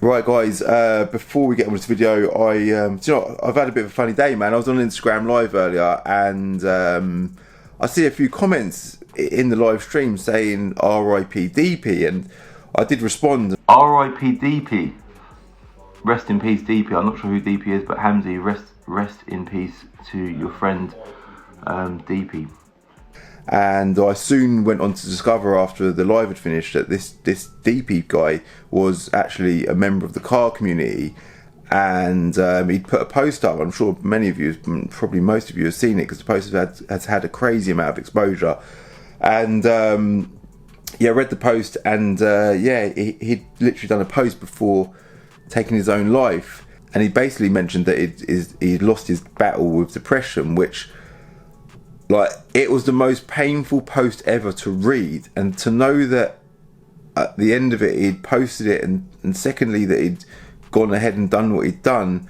Right guys, before we get on with this video, I've had a bit of a funny day, man. I was on Instagram live earlier and I see a few comments in the live stream saying RIP DP, and I did respond. RIP DP, rest in peace DP. I'm not sure who DP is, but Hamzy, rest in peace to your friend DP. And I soon went on to discover after the live had finished that this DP guy was actually a member of the car community, and he'd put a post up. I'm sure many of you, probably most of you, have seen it because the post has had a crazy amount of exposure. And yeah, I read the post, and yeah, he'd literally done a post before taking his own life, and he basically mentioned that he'd lost his battle with depression, which, like, it was the most painful post ever to read, and to know that at the end of it he'd posted it, and secondly that he'd gone ahead and done what he'd done,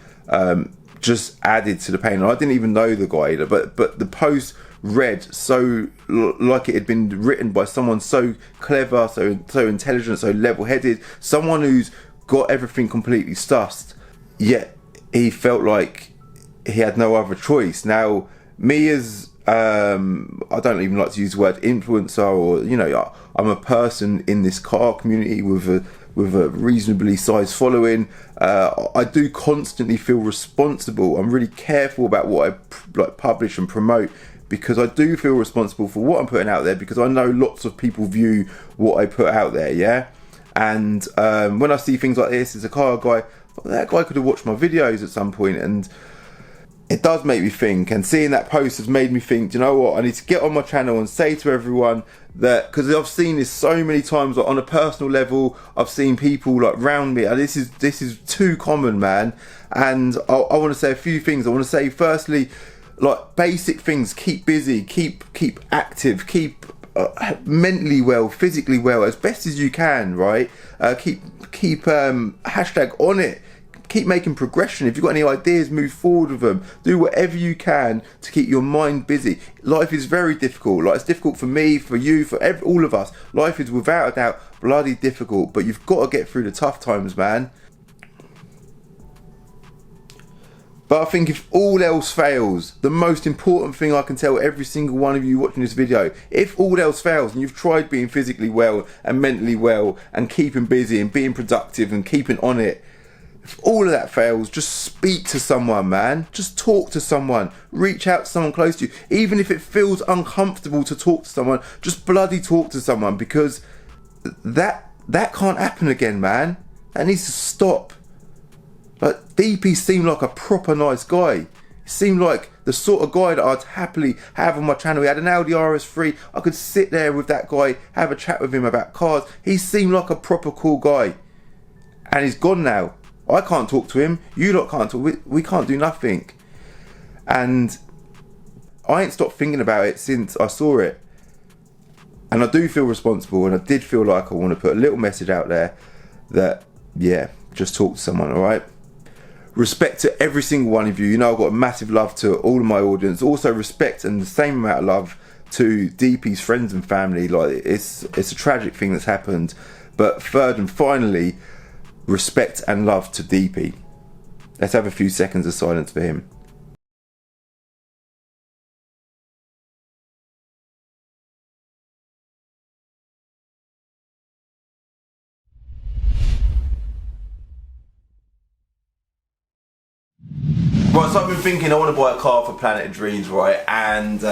just added to the pain. And I didn't even know the guy either, but the post read so like it had been written by someone so clever, so intelligent, so level-headed, someone who's got everything completely sussed, yet he felt like he had no other choice. Now, me as I don't even like to use the word influencer, or, you know, I'm a person in this car community with a reasonably sized following. I do constantly feel responsible. I'm really careful about what I publish and promote, because I do feel responsible for what I'm putting out there, because I know lots of people view what I put out there, yeah? And when I see things like this as a car guy, that guy could have watched my videos at some point, and it does make me think, and seeing that post has made me think, do you know what, I need to get on my channel and say to everyone that, because I've seen this so many times, like, on a personal level, I've seen people like round me, and this is too common, man. And I want to say a few things. I want to say, firstly, like, basic things: keep busy, keep active, keep mentally well, physically well, as best as you can, right? Keep hashtag on it. Keep making progression. If you've got any ideas, move forward with them. Do whatever you can to keep your mind busy. Life is very difficult. Like, it's difficult for me, for you, for all of us. Life is without a doubt bloody difficult, but you've got to get through the tough times, man. But I think if all else fails, the most important thing I can tell every single one of you watching this video, if all else fails and you've tried being physically well and mentally well and keeping busy and being productive and keeping on it, if all of that fails, just speak to someone, man. Just talk to someone. Reach out to someone close to you. Even if it feels uncomfortable to talk to someone, just bloody talk to someone, because that can't happen again, man. That needs to stop. Like, DP seemed like a proper nice guy. He seemed like the sort of guy that I'd happily have on my channel. He had an Audi RS3. I could sit there with that guy, have a chat with him about cars. He seemed like a proper cool guy. And he's gone now. I can't talk to him. You lot can't talk. We can't do nothing. And I ain't stopped thinking about it since I saw it. And I do feel responsible, and I did feel like I want to put a little message out there that, yeah, just talk to someone, alright? Respect to every single one of you. You know, I've got a massive love to all of my audience. Also respect and the same amount of love to DP's friends and family. Like, it's a tragic thing that's happened. But third and finally, respect and love to DP. Let's have a few seconds of silence for him. Right, so I've been thinking I want to buy a car for Planet of Dreams, right? And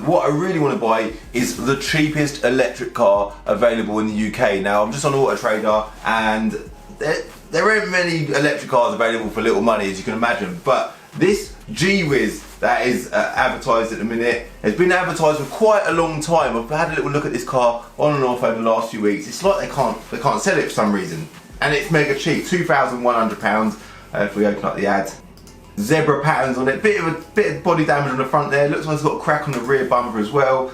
what I really want to buy is the cheapest electric car available in the UK. Now, I'm just on Auto Trader, and there aren't many electric cars available for little money, as you can imagine, but this G-Wiz that is advertised at the minute has been advertised for quite a long time. I've had a little look at this car on and off over the last few weeks. It's like they can't sell it for some reason, and it's mega cheap, £2,100. If we open up the ad, zebra patterns on it, bit of body damage on the front there. Looks like it's got a crack on the rear bumper as well.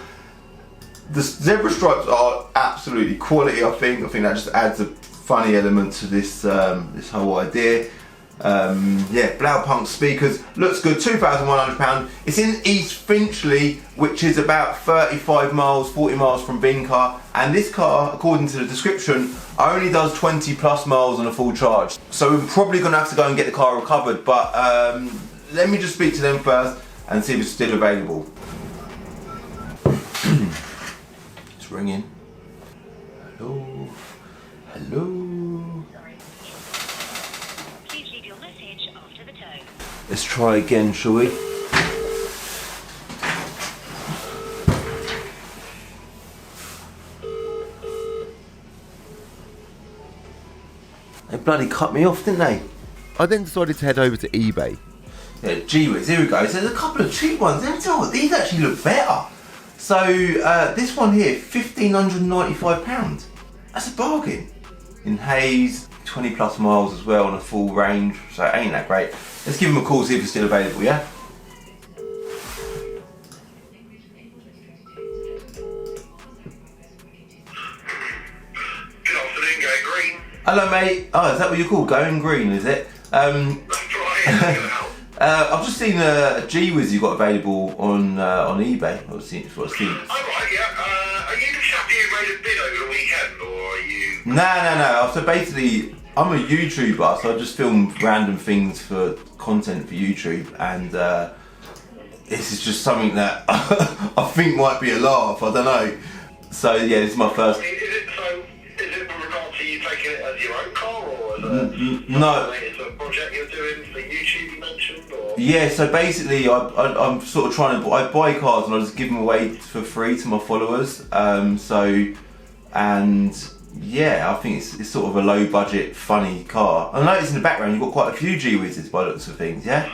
The zebra stripes are absolutely quality. I think that just adds a funny element to this this whole idea. Yeah, Blaupunkt speakers, looks good, £2,100. It's in East Finchley, which is about 35 miles, 40 miles from Vincar, and this car, according to the description, only does 20 plus miles on a full charge. So we're probably going to have to go and get the car recovered, but let me just speak to them first and see if it's still available. It's ringing. Hello? Hello? Let's try again, shall we? They bloody cut me off, didn't they? I then decided to head over to eBay. Yeah, GWiz, here we go. So there's a couple of cheap ones. These actually look better. So this one here, £1,595. That's a bargain. In haze, 20 plus miles as well on a full range, so it ain't that great. Let's give them a call, see if it's still available, yeah? Good afternoon, Going Green. Hello, mate. Oh, is that what you're called? Going Green, is it? That's right. I've just seen a GWiz you got available on eBay. Oh, right, yeah. Are you the chap who made a bid over the weekend, or are you... No. So basically, I'm a YouTuber, so I just film random things for content for YouTube, and this is just something that I think might be a laugh, I don't know. So yeah, this is my first... Is it with regard to you taking it as your own car, or is it no. It's a project you're doing for YouTube you mentioned, or...? Yeah, so basically I'm sort of trying to... I buy cars and I just give them away for free to my followers, yeah, I think it's sort of a low budget, funny car. I noticed in the background you've got quite a few GWizes by the looks of things, yeah?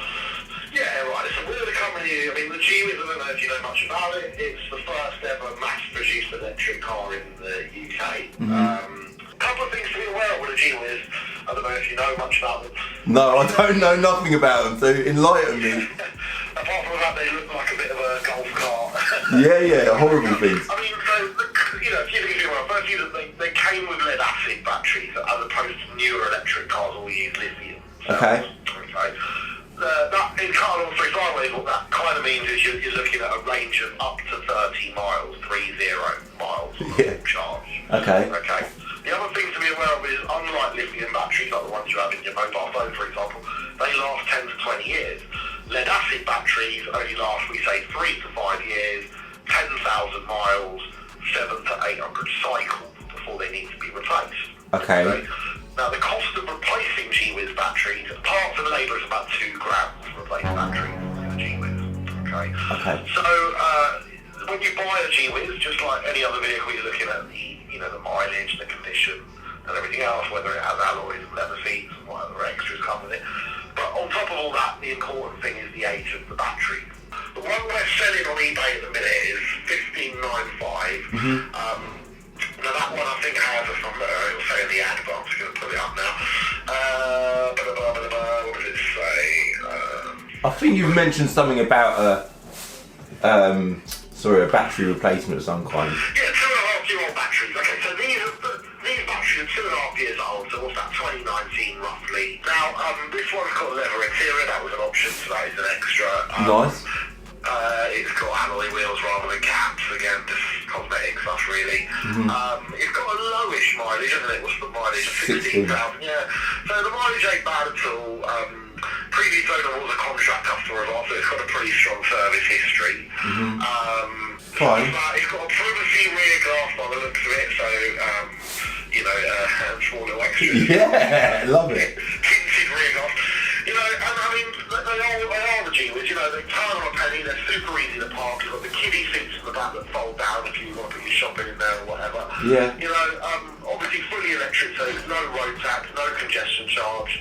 Yeah, right. So we're the company, I mean, the GWiz, I don't know if you know much about it, it's the first ever mass-produced electric car in the UK. Couple of things to be aware of with a GWiz. I don't know if you know much about them. No, I don't know nothing about them, so enlighten me. Apart from that, they look like a bit of a golf cart. Yeah, horrible things. I mean, so, you know, if you think about it, firstly, they came with lead acid batteries as opposed to newer electric cars all use lithium. Okay. That in car on three sideways, what that kind of means is you're looking at a range of up to 30 miles, 30 miles charge. Okay. The other thing to be aware of is, unlike lithium batteries, like the ones you have in your mobile phone, for example, they last 10 to 20 years. Lead acid batteries only last, we say, 3 to 5 years, 10,000 miles, 700 to 800 cycles before they need to be replaced. Okay. Now, the cost of replacing GWiz batteries, parts and labour, is about £2 to replace batteries in a GWiz. Okay. So, when you buy a GWiz, just like any other vehicle, you're looking at the mileage, the condition, and everything else, whether it has alloys and leather seats and what other extras come with it. But on top of all that, the important thing is the age of the battery. The one we're selling on eBay at the minute is $1,595. Now that one I think has a from it'll say in the ad, but I'm just going to put it up now. What does it say? I think you've mentioned something about a battery replacement of some kind. Yeah, 2.5-year-old batteries. Okay, so these batteries are 2.5 years old, so what's that, 2019 roughly. Now, this one's got a leather interior, that was an option, so that is an extra. Nice. It's got alloy wheels rather than caps, again, just cosmetic stuff really. It's got a lowish mileage, hasn't it? What's the mileage? 16,000, yeah. So the mileage ain't bad at all. Previous owner was a contract customer of ours, so it's got a pretty strong service history. Fine. It's got a privacy rear glass by the looks of it, so, small little extras. Yeah, love it. Tinted rear glass. And I mean, they are the GWiz, they turn on a penny, they're super easy to park, you've got the kiddie seats in the back that fold down if you want to put your shopping in there or whatever. Yeah. Obviously fully electric, so there's no road tax, no congestion charge.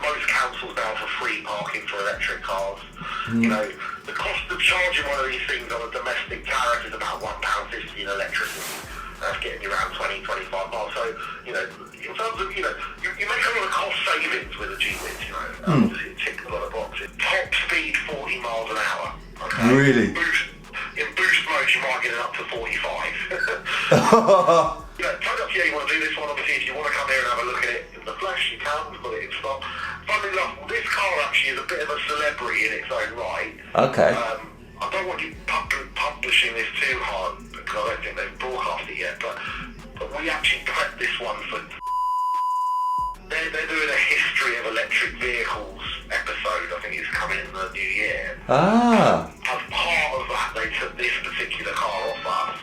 Most councils now for free parking for electric cars. The cost of charging one of these things on a domestic tariff is about £1.50 in electricity. That's getting you around 20-25 miles. So, in terms of, you make a lot of cost savings with a GWiz, it ticks a lot of boxes. Top speed 40 miles an hour. Okay? Really? In boost mode, you might get it up to 45. Totally up to you want to do this one. Obviously, if you want to come here and have a look at it in the flesh, you but it's not. Funnily enough, this car actually is a bit of a celebrity in its own right. Okay. I don't want you publishing this too hard because I don't think they've broadcast it yet, but we actually prepped this one for... They're doing a history of electric vehicles episode. I think it's coming in the new year. Ah. As part of that, they took this particular car off us.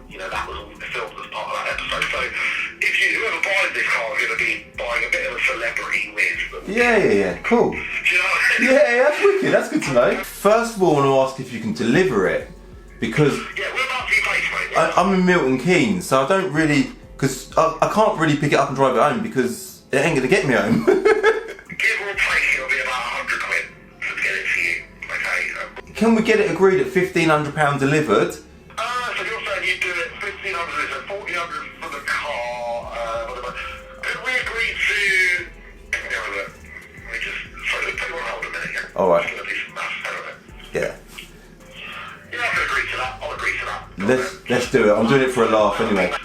You know, that was all filmed as part of that episode. So, whoever buys this car is going to be buying a bit of a celebrity with them. Yeah. Cool. Do you know what I mean? Yeah, that's wicked. That's good to know. First of all, I want to ask if you can deliver it, because Yeah, we're about to be based, mate. I'm in Milton Keynes, so I don't really, because I can't really pick it up and drive it home because it ain't going to get me home. Give or take, it'll be about 100 quid to get it for you. Okay. Can we get it agreed at £1,500 delivered? So you're saying you do it 1,500, so 1,400 for the car. Whatever. Could we agree to? Let me have a look. Let me just. Sorry, let's put you on hold a minute. Yeah? All right. I'm going to do some maths out of it. Yeah. Yeah, I can agree to that. I'll agree to that. Let's do it. I'm doing it for a laugh anyway. So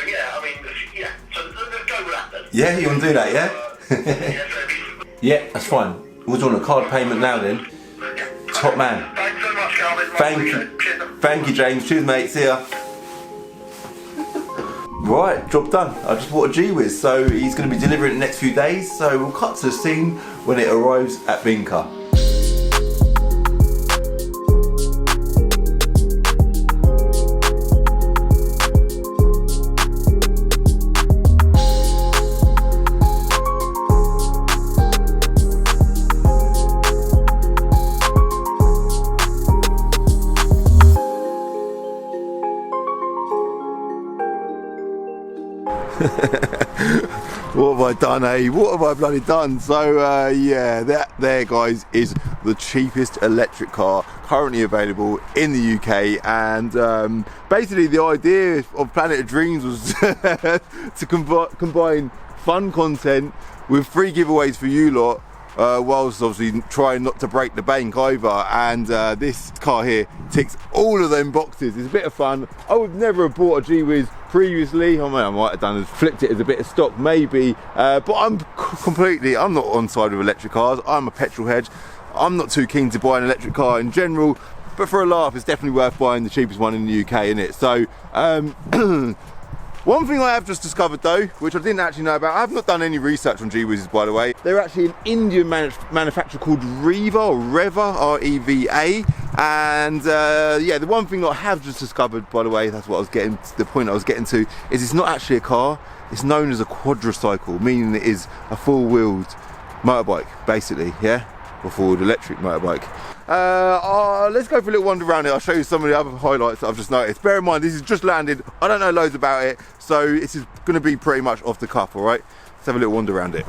yeah, I mean, yeah. So let's go with that then. Yeah, you want to do that, yeah? Yeah, so it'd be, Yeah, that's fine. We're doing a card payment now then. yeah. Top man. Thanks so much, Calvin. Thank you, James. Cheers, mate. See ya. Right, job done. I just bought a G-Wiz, so he's going to be delivering it in the next few days. So we'll cut to the scene when it arrives at Vinca. What have I done, eh? What have I bloody done? So, yeah, that there, guys, is the cheapest electric car currently available in the UK. And basically, the idea of Planet of Dreams was to combine fun content with free giveaways for you lot, whilst obviously trying not to break the bank either. And this car here ticks all of them boxes. It's a bit of fun. I would never have bought a G-Wiz previously. I mean, I might have done is flipped it as a bit of stock maybe, but I'm not on side with electric cars. I'm a petrol head. I'm not too keen to buy an electric car in general, but for a laugh it's definitely worth buying the cheapest one in the UK, innit? So one thing I have just discovered though, which I didn't actually know about, I have not done any research on G-Wizes by the way. They're actually an Indian manufacturer called Reva, R-E-V-A. And yeah, the one thing I have just discovered, by the way, that's what I was getting, the point I was getting to, is it's not actually a car, it's known as a quadricycle, meaning it is a four-wheeled motorbike, basically, yeah? Or four-wheeled electric motorbike. Let's go for a little wander around it. I'll show you some of the other highlights that I've just noticed. Bear in mind, this is just landed. I don't know loads about it, so this is going to be pretty much off the cuff, all right? Let's have a little wander around it.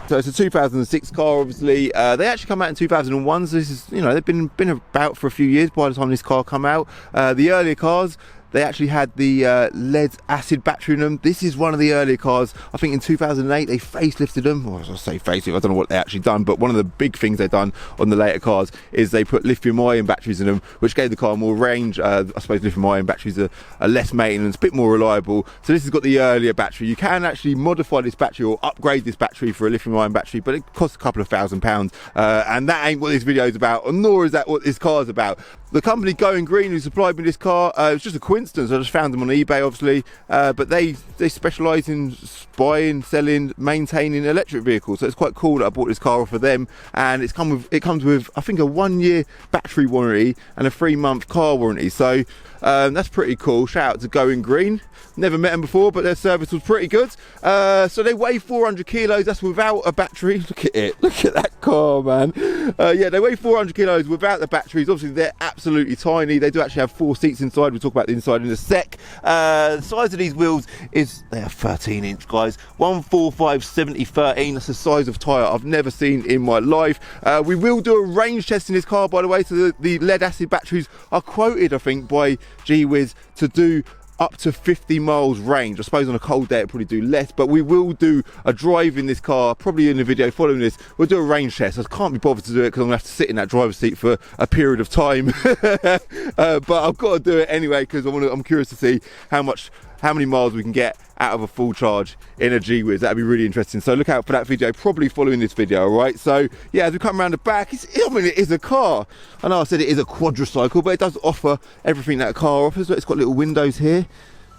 So it's a 2006 car, obviously. They actually come out in 2001, so this is, you know, they've been about for a few years by the time this car come out. The earlier cars, they actually had the lead acid battery in them. This is one of the earlier cars. I think in 2008 they facelifted them. Or I say facelift, I don't know what they actually done, but one of the big things they've done on the later cars is they put lithium-ion batteries in them, which gave the car more range. I suppose lithium-ion batteries are less maintenance, a bit more reliable. So this has got the earlier battery. You can actually modify this battery or upgrade this battery for a lithium-ion battery, but it costs a couple of £1,000, and that ain't what this video is about, nor is that what this car is about. The company Going Green, who supplied me this car, it was just a coincidence. I just found them on eBay, obviously, but they specialise in buying, selling, maintaining electric vehicles. So it's quite cool that I bought this car off of them, and it comes with I think a 1-year battery warranty and a 3-month car warranty. So that's pretty cool. Shout out to Going Green. Never met them before, but their service was pretty good. So they weigh 400 kilos. That's without a battery. Look at it. Look at that car, man. Yeah, they weigh 400 kilos without the batteries. Obviously, they're absolutely tiny. They do actually have 4 seats inside. We'll talk about the inside in a sec. The size of these wheels is, they are 13-inch, guys. 145 70 13. That's the size of tyre I've never seen in my life. We will do a range test in this car, by the way. So the lead acid batteries are quoted, I think, by G-Wiz to do up to 50 miles range. I suppose on a cold day it'll probably do less, but we will do a drive in this car, probably in the video following this. We'll do a range test. I can't be bothered to do it because I'm gonna have to sit in that driver's seat for a period of time. But I've got to do it anyway because I'm curious to see how much how many miles we can get out of a full charge in a G-Wiz. That'd be really interesting. So look out for that video, probably following this video, all right? So yeah, as we come around the back, I mean, it is a car. I know I said it is a quadricycle, but it does offer everything that a car offers. It's got little windows here.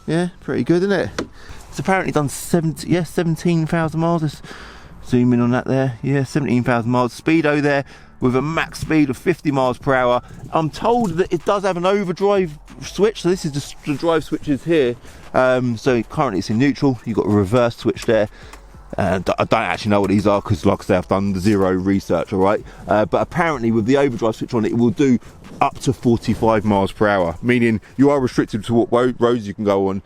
Yeah, pretty good, isn't it? It's apparently done 17,000 miles. Let's zoom in on that there. Yeah, 17,000 miles. Speedo there with a max speed of 50 miles per hour. I'm told that it does have an overdrive switch, so this is just the drive switches here. So currently it's in neutral. You've got a reverse switch there. I don't actually know what these are because, like I say, I've done zero research, all right? But apparently with the overdrive switch on it, it will do up to 45 miles per hour, meaning you are restricted to what roads you can go on,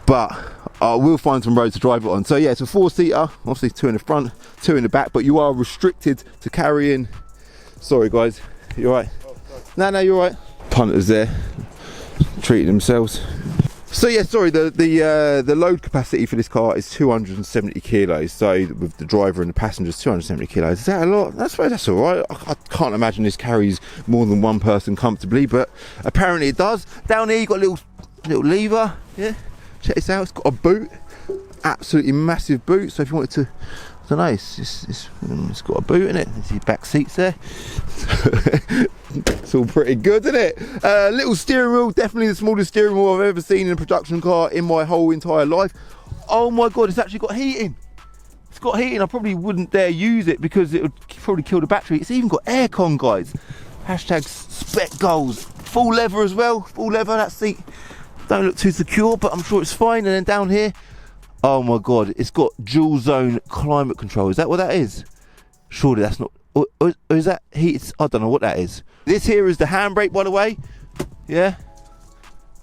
but I will find some roads to drive it on. So yeah, it's a 4-seater, obviously 2 in the front, 2 in the back, but you are restricted to carrying. Sorry guys, you all right? No, you're all right. Punters there, treating themselves. So yeah, sorry, the load capacity for this car is 270 kilos. So with the driver and the passengers, 270 kilos. Is that a lot? I suppose that's all right. I can't imagine this carries more than one person comfortably, but apparently it does. Down here you've got a little lever. Yeah, check this out. It's got a boot, absolutely massive boot. So if you wanted to, I don't know, it's got a boot in it. There's your back seats there. It's all pretty good, isn't it? Little steering wheel, definitely the smallest steering wheel I've ever seen in a production car in my whole entire life. Oh my God, it's actually got heating. It's got heating. I probably wouldn't dare use it because it would probably kill the battery. It's even got aircon, guys. Hashtag spec goals. Full leather as well, full leather. That seat don't look too secure, but I'm sure it's fine. And then down here, oh my God, it's got dual zone climate control. Is that what that is? Surely that's not, or is that heat? I don't know what that is. This here is the handbrake, by the way. Yeah,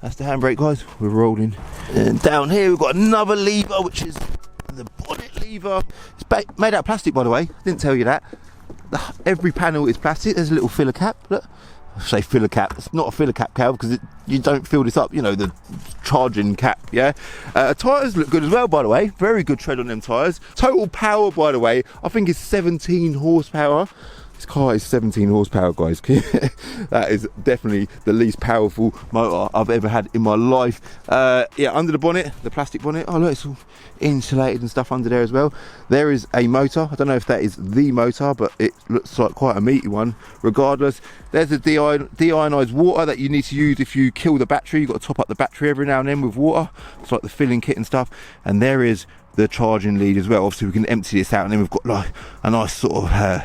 that's the handbrake, guys. We're rolling. And down here we've got another lever, which is the bonnet lever. It's made out of plastic, by the way. I didn't tell you that. Every panel is plastic. There's a little filler cap. Look. I say filler cap. It's not a filler cap, Cal, because you don't fill this up. You know, the charging cap. Yeah. Tyres look good as well, by the way. Very good tread on them tyres. Total power, by the way, I think is 17 horsepower. This car is 17 horsepower, guys. That is definitely the least powerful motor I've ever had in my life. Yeah, under the bonnet, the plastic bonnet. Oh look, it's all insulated and stuff under there as well. There is a motor. I don't know if that is the motor, but it looks like quite a meaty one. Regardless, there's a deionized water that you need to use if you kill the battery. You've got to top up the battery every now and then with water. It's like the filling kit and stuff. And there is the charging lead as well. Obviously we can empty this out, and then we've got like a nice sort of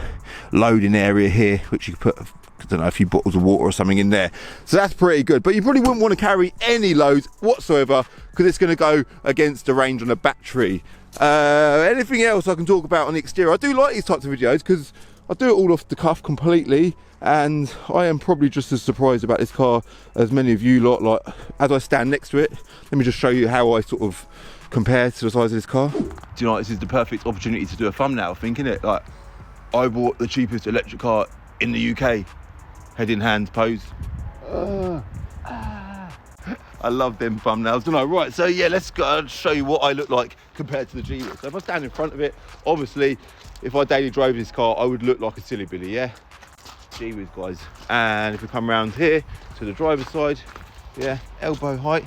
loading area here, which you could put, I don't know, a few bottles of water or something in there. So that's pretty good, but you probably wouldn't want to carry any loads whatsoever because it's going to go against the range on a battery. Anything else I can talk about on the exterior? I do like these types of videos because I do it all off the cuff completely, and I am probably just as surprised about this car as many of you lot. Like, as I stand next to it, let me just show you how I sort of compare to the size of this car. Do you know what, this is the perfect opportunity to do a thumbnail, I think, innit? Like, I bought the cheapest electric car in the UK. Head in hand pose. I love them thumbnails, don't I? Right, so yeah, let's go show you what I look like compared to the G-Wiz. So if I stand in front of it, obviously, if I daily drove this car, I would look like a silly billy, yeah? G-Wiz, guys. And if we come around here to the driver's side, yeah, elbow height.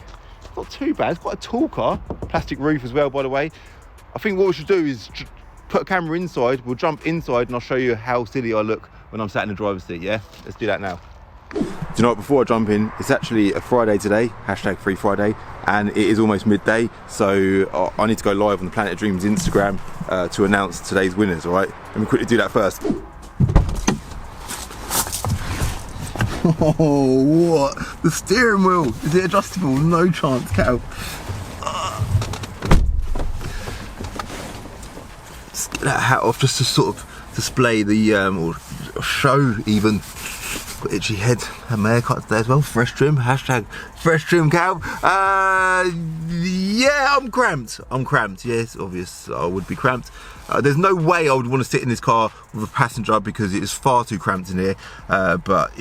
Not too bad, it's quite a tall car. Plastic roof as well, by the way. I think what we should do is put a camera inside, we'll jump inside and I'll show you how silly I look when I'm sat in the driver's seat, yeah? Let's do that now. Do you know what, before I jump in, it's actually a Friday today, hashtag Free Friday, and it is almost midday, so I need to go live on the Planet of Dreams Instagram to announce today's winners, all right? Let me quickly do that first. Oh, what? The steering wheel, is it adjustable? No chance, Cal. Just get that hat off just to sort of display the, or show even. Got itchy head, had my haircut today as well. Fresh trim, hashtag fresh trim, Cal. Yeah, I'm cramped. Yes, obvious I would be cramped. There's no way I would want to sit in this car with a passenger because it is far too cramped in here. But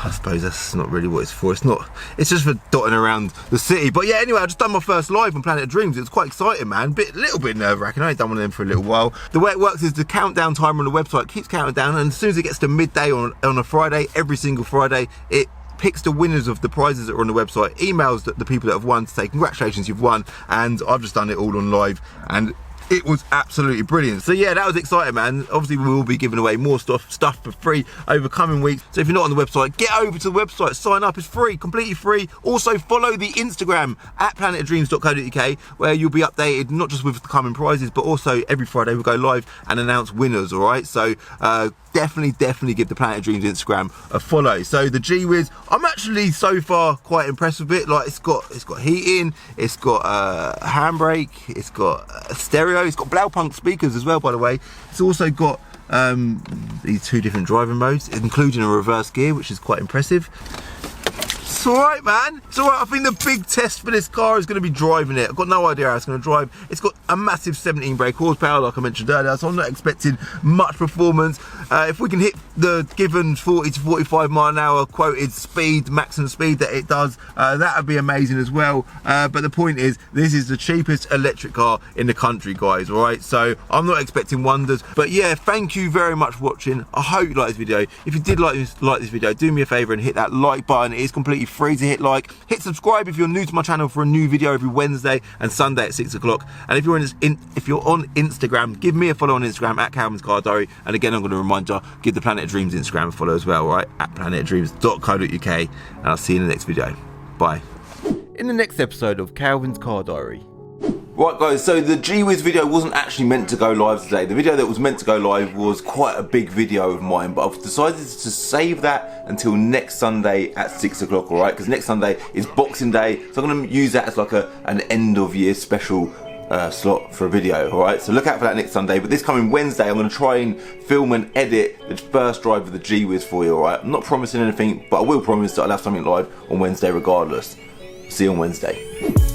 I suppose that's not really what it's for. It's just for dotting around the city. But yeah, anyway, I just done my first live on Planet of Dreams. It was quite exciting, man. A little bit nerve-wracking. I ain't done one of them for a little while. The way it works is the countdown timer on the website keeps counting down, and as soon as it gets to midday on a Friday, every single Friday, it picks the winners of the prizes that are on the website, emails the people that have won to say congratulations, you've won. And I've just done it all on live, and it was absolutely brilliant. So yeah, that was exciting, man. Obviously we will be giving away more stuff for free over coming weeks. So if you're not on the website, get over to the website, sign up, it's free, completely free. Also follow the Instagram at planetofdreams.co.uk, where you'll be updated not just with the coming prizes, but also every Friday we'll go live and announce winners, all right? So definitely give the Planet of Dreams Instagram a follow. So the G-Wiz, I'm actually so far quite impressed with it. Like, it's got heating, it's got a handbrake, it's got a stereo, it's got Blaupunk speakers as well, by the way. It's also got these 2 different driving modes, including a reverse gear, which is quite impressive. It's alright, man. It's alright. I think the big test for this car is going to be driving it. I've got no idea how it's going to drive. It's got a massive 17 brake horsepower, like I mentioned earlier, so I'm not expecting much performance. If we can hit the given 40 to 45 mile an hour quoted speed, maximum speed that it does, that would be amazing as well. But the point is, this is the cheapest electric car in the country, guys, alright? So I'm not expecting wonders. But yeah, thank you very much for watching. I hope you liked this video. If you did like this video, do me a favour and hit that like button. It is completely free to hit like. Hit subscribe if you're new to my channel for a new video every Wednesday and Sunday at 6 o'clock. And if you're on Instagram, give me a follow on Instagram at Calvin's Car Diary. And again, I'm going to remind you, give the Planet of Dreams Instagram a follow as well, right? At planetofdreams.co.uk. And I'll see you in the next video. Bye. In the next episode of Calvin's Car Diary. Right guys, so the G-Wiz video wasn't actually meant to go live today. The video that was meant to go live was quite a big video of mine, but I've decided to save that until next Sunday at 6 o'clock, alright? Because next Sunday is Boxing Day, so I'm going to use that as like an end of year special slot for a video, alright? So look out for that next Sunday, but this coming Wednesday I'm going to try and film and edit the first drive of the G-Wiz for you, alright? I'm not promising anything, but I will promise that I'll have something live on Wednesday regardless. See you on Wednesday.